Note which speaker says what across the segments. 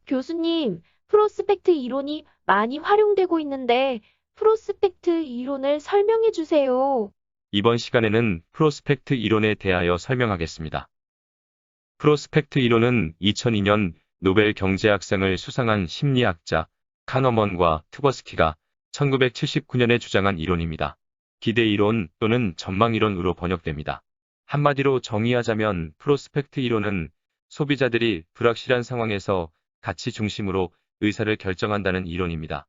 Speaker 1: 교수님, 프로스펙트 이론이 많이 활용되고 있는데, 프로스펙트 이론을 설명해 주세요.
Speaker 2: 이번 시간에는 프로스펙트 이론에 대하여 설명하겠습니다. 프로스펙트 이론은 2002년 노벨 경제학상을 수상한 심리학자 카너먼과 트버스키가 1979년에 주장한 이론입니다. 기대 이론 또는 전망 이론으로 번역됩니다. 한마디로 정의하자면 프로스펙트 이론은 소비자들이 불확실한 상황에서 가치 중심으로 의사를 결정한다는 이론입니다.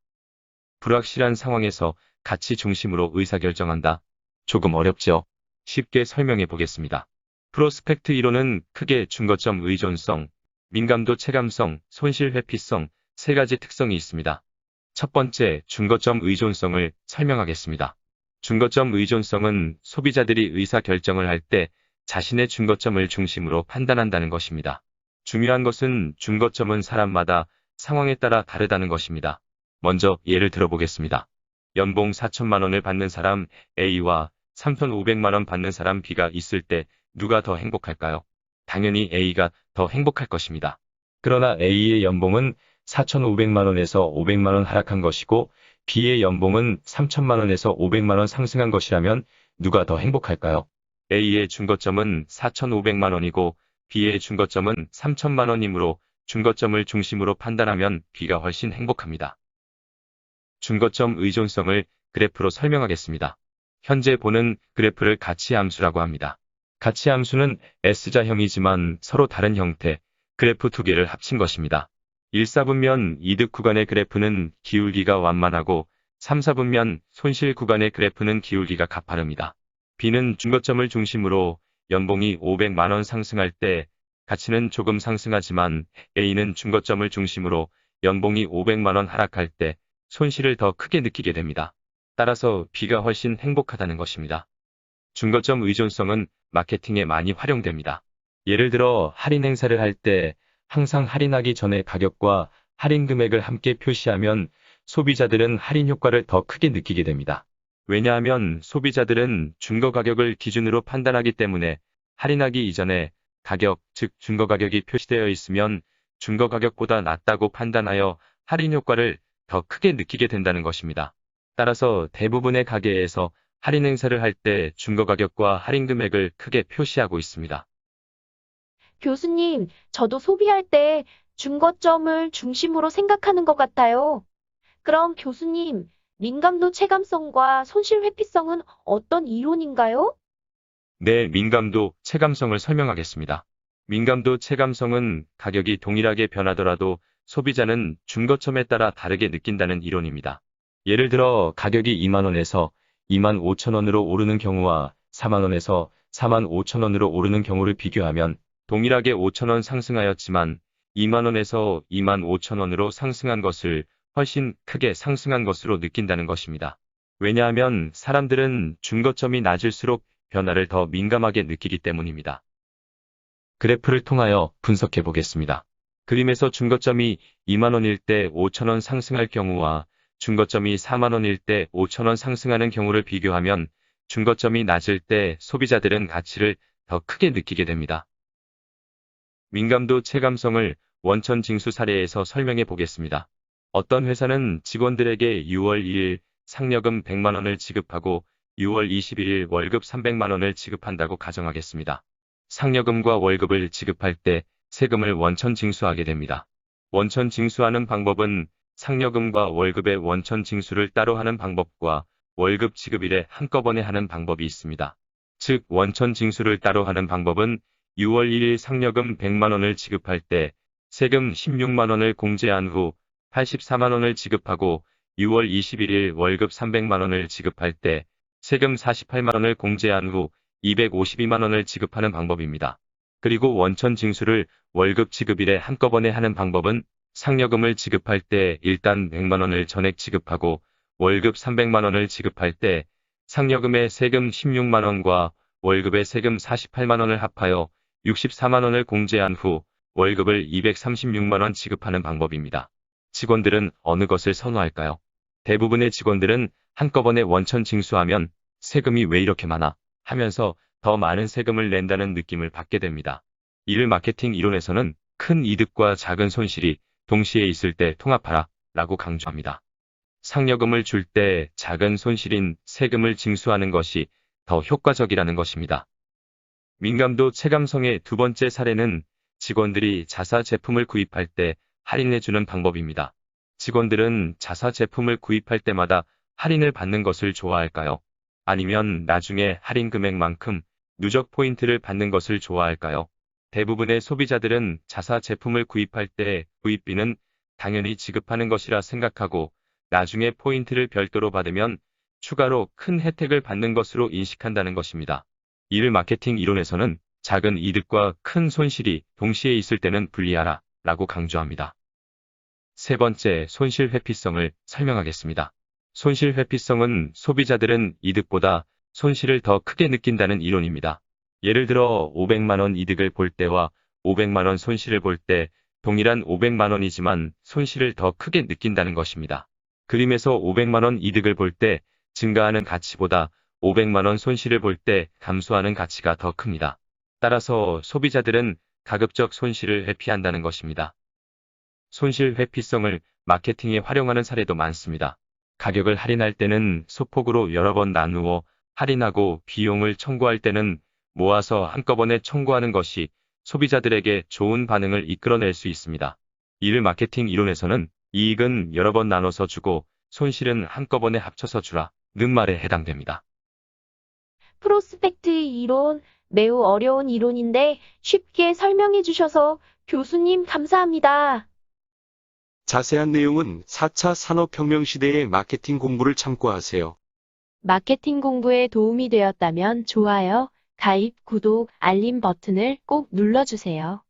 Speaker 2: 불확실한 상황에서 가치 중심으로 의사결정한다. 조금 어렵죠? 쉽게 설명해 보겠습니다. 프로스펙트 이론은 크게 준거점 의존성, 민감도 체감성, 손실 회피성 세 가지 특성이 있습니다. 첫 번째, 준거점 의존성을 설명하겠습니다. 준거점 의존성은 소비자들이 의사결정을 할 때 자신의 준거점을 중심으로 판단한다는 것입니다. 중요한 것은 준거점은 사람마다 상황에 따라 다르다는 것입니다. 먼저 예를 들어보겠습니다. 연봉 4천만 원을 받는 사람 A와 3,500만 원 받는 사람 B가 있을 때 누가 더 행복할까요? 당연히 A가 더 행복할 것입니다. 그러나 A의 연봉은 4,500만 원에서 500만 원 하락한 것이고 B의 연봉은 3천만 원에서 500만 원 상승한 것이라면 누가 더 행복할까요? A의 준거점은 4,500만 원이고 B의 준거점은 3천만 원이므로 준거점을 중심으로 판단하면 B가 훨씬 행복합니다. 준거점 의존성을 그래프로 설명하겠습니다. 현재 보는 그래프를 가치함수라고 합니다. 가치함수는 S자형이지만 서로 다른 형태, 그래프 두 개를 합친 것입니다. 1사분면 이득 구간의 그래프는 기울기가 완만하고 3사분면 손실 구간의 그래프는 기울기가 가파릅니다. B는 준거점을 중심으로 연봉이 500만 원 상승할 때 가치는 조금 상승하지만 A는 준거점을 중심으로 연봉이 500만 원 하락할 때 손실을 더 크게 느끼게 됩니다. 따라서 B가 훨씬 행복하다는 것입니다. 준거점 의존성은 마케팅에 많이 활용됩니다. 예를 들어 할인 행사를 할 때 항상 할인하기 전에 가격과 할인 금액을 함께 표시하면 소비자들은 할인 효과를 더 크게 느끼게 됩니다. 왜냐하면 소비자들은 준거 가격을 기준으로 판단하기 때문에 할인하기 이전에 가격, 즉 준거 가격이 표시되어 있으면 준거 가격보다 낮다고 판단하여 할인 효과를 더 크게 느끼게 된다는 것입니다. 따라서 대부분의 가게에서 할인 행사를 할 때 준거 가격과 할인 금액을 크게 표시하고 있습니다.
Speaker 1: 교수님, 저도 소비할 때 준거점을 중심으로 생각하는 것 같아요. 그럼 교수님, 민감도 체감성과 손실 회피성은 어떤 이론인가요?
Speaker 2: 네, 민감도, 체감성을 설명하겠습니다. 민감도, 체감성은 가격이 동일하게 변하더라도 소비자는 준거점에 따라 다르게 느낀다는 이론입니다. 예를 들어 가격이 2만 원에서 2만 5천 원으로 오르는 경우와 4만 원에서 4만 5천 원으로 오르는 경우를 비교하면 동일하게 5천 원 상승하였지만 2만 원에서 2만 5천 원으로 상승한 것을 훨씬 크게 상승한 것으로 느낀다는 것입니다. 왜냐하면 사람들은 준거점이 낮을수록 변화를 더 민감하게 느끼기 때문입니다. 그래프를 통하여 분석해 보겠습니다. 그림에서 준거점이 2만 원일 때 5천 원 상승할 경우와 준거점이 4만 원일 때 5천 원 상승하는 경우를 비교하면 준거점이 낮을 때 소비자들은 가치를 더 크게 느끼게 됩니다. 민감도 체감성을 원천 징수 사례에서 설명해 보겠습니다. 어떤 회사는 직원들에게 6월 1일 상여금 100만 원을 지급하고 6월 21일 월급 300만 원을 지급한다고 가정하겠습니다. 상여금과 월급을 지급할 때 세금을 원천 징수하게 됩니다. 원천 징수하는 방법은 상여금과 월급의 원천 징수를 따로 하는 방법과 월급 지급일에 한꺼번에 하는 방법이 있습니다. 즉, 원천 징수를 따로 하는 방법은 6월 1일 상여금 100만 원을 지급할 때 세금 16만 원을 공제한 후 84만 원을 지급하고 6월 21일 월급 300만 원을 지급할 때 세금 48만 원을 공제한 후 252만 원을 지급하는 방법입니다. 그리고 원천 징수를 월급 지급일에 한꺼번에 하는 방법은 상여금을 지급할 때 일단 100만 원을 전액 지급하고 월급 300만 원을 지급할 때 상여금의 세금 16만 원과 월급의 세금 48만 원을 합하여 64만 원을 공제한 후 월급을 236만 원 지급하는 방법입니다. 직원들은 어느 것을 선호할까요? 대부분의 직원들은 한꺼번에 원천 징수하면 세금이 왜 이렇게 많아? 하면서 더 많은 세금을 낸다는 느낌을 받게 됩니다. 이를 마케팅 이론에서는 큰 이득과 작은 손실이 동시에 있을 때 통합하라 라고 강조합니다. 상여금을 줄 때 작은 손실인 세금을 징수하는 것이 더 효과적이라는 것입니다. 민감도 체감성의 두 번째 사례는 직원들이 자사 제품을 구입할 때 할인해주는 방법입니다. 직원들은 자사 제품을 구입할 때마다 할인을 받는 것을 좋아할까요? 아니면 나중에 할인 금액만큼 누적 포인트를 받는 것을 좋아할까요? 대부분의 소비자들은 자사 제품을 구입할 때 구입비는 당연히 지급하는 것이라 생각하고 나중에 포인트를 별도로 받으면 추가로 큰 혜택을 받는 것으로 인식한다는 것입니다. 이를 마케팅 이론에서는 작은 이득과 큰 손실이 동시에 있을 때는 분리하라 라고 강조합니다. 세 번째, 손실 회피성을 설명하겠습니다. 손실 회피성은 소비자들은 이득보다 손실을 더 크게 느낀다는 이론입니다. 예를 들어 500만 원 이득을 볼 때와 500만 원 손실을 볼 때 동일한 500만 원이지만 손실을 더 크게 느낀다는 것입니다. 그림에서 500만 원 이득을 볼 때 증가하는 가치보다 500만 원 손실을 볼 때 감소하는 가치가 더 큽니다. 따라서 소비자들은 가급적 손실을 회피한다는 것입니다. 손실 회피성을 마케팅에 활용하는 사례도 많습니다. 가격을 할인할 때는 소폭으로 여러 번 나누어 할인하고 비용을 청구할 때는 모아서 한꺼번에 청구하는 것이 소비자들에게 좋은 반응을 이끌어낼 수 있습니다. 이를 마케팅 이론에서는 이익은 여러 번 나눠서 주고 손실은 한꺼번에 합쳐서 주라는 말에 해당됩니다.
Speaker 1: 프로스펙트 이론, 매우 어려운 이론인데 쉽게 설명해 주셔서 교수님 감사합니다.
Speaker 3: 자세한 내용은 4차 산업혁명 시대의 마케팅 공부를 참고하세요.
Speaker 1: 마케팅 공부에 도움이 되었다면 좋아요, 가입, 구독, 알림 버튼을 꼭 눌러주세요.